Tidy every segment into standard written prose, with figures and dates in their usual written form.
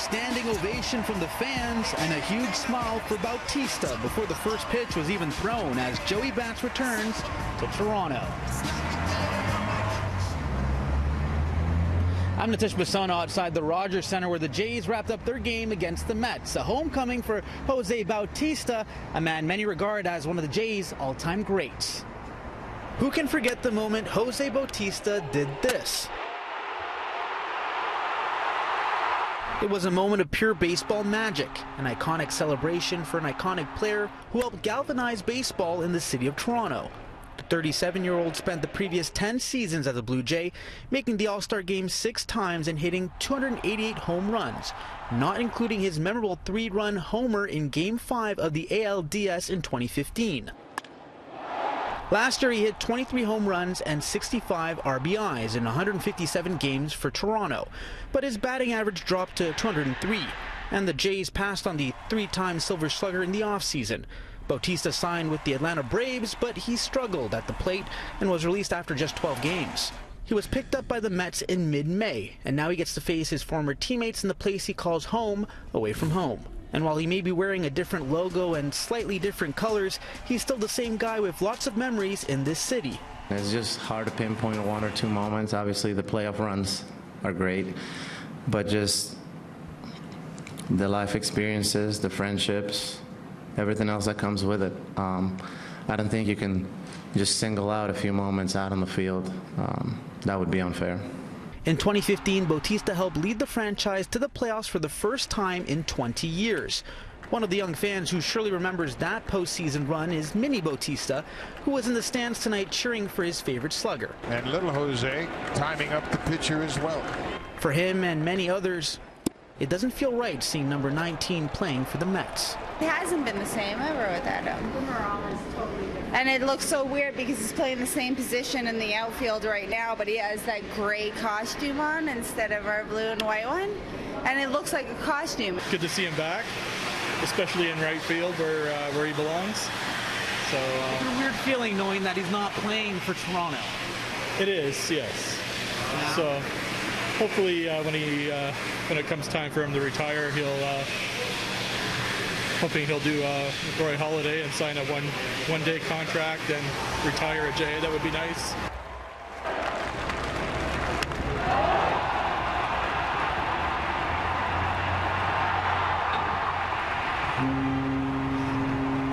standing ovation from the fans and a huge smile for Bautista before the first pitch was even thrown as Joey Bats returns to Toronto. I'm Nitish Bissonauth outside the Rogers Centre where the Jays wrapped up their game against the Mets. A homecoming for Jose Bautista, a man many regard as one of the Jays' all-time greats. Who can forget the moment Jose Bautista did this? It was a moment of pure baseball magic, an iconic celebration for an iconic player who helped galvanize baseball in the city of Toronto. The 37-year-old spent the previous 10 seasons as a Blue Jay, making the All-Star game 6 times and hitting 288 home runs, not including his memorable 3-run homer in Game 5 of the ALDS in 2015. Last year, he hit 23 home runs and 65 RBIs in 157 games for Toronto, but his batting average dropped to 203, and the Jays passed on the 3-time Silver Slugger in the offseason. Bautista signed with the Atlanta Braves, but he struggled at the plate and was released after just 12 games. He was picked up by the Mets in mid-May, and now he gets to face his former teammates in the place he calls home, away from home. And while he may be wearing a different logo and slightly different colors, he's still the same guy with lots of memories in this city. It's just hard to pinpoint 1 or 2 moments. Obviously, the playoff runs are great, but just the life experiences, the friendships, everything else that comes with it. I don't think you can just single out a few moments out on the field. That would be unfair. In 2015, Bautista helped lead the franchise to the playoffs for the first time in 20 years. One of the young fans who surely remembers that postseason run is Mini Bautista, who was in the stands tonight cheering for his favorite slugger. And little Jose timing up the pitcher as well. For him and many others, it doesn't feel right seeing number 19 playing for the Mets. It hasn't been the same ever without him. And it looks so weird because he's playing the same position in the outfield right now, but he has that gray costume on instead of our blue and white one. And it looks like a costume. Good to see him back, especially in right field where he belongs. So it's a weird feeling knowing that he's not playing for Toronto. It is, yes. Yeah. So hopefully when it comes time for him to retire, hoping he'll do Roy Halladay and sign a one-day contract and retire a Jay. That would be nice.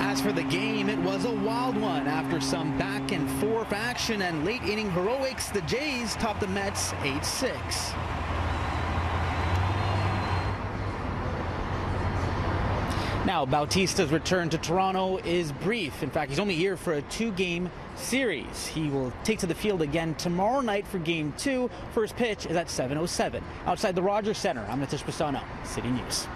As for the game, it was a wild one. After some back and forth action and late inning heroics, the Jays topped the Mets 8-6. Now, Bautista's return to Toronto is brief. In fact, he's only here for a 2-game series. He will take to the field again tomorrow night for Game 2. First pitch is at 7:07. Outside the Rogers Centre, I'm Nitish Bissonauth, City News.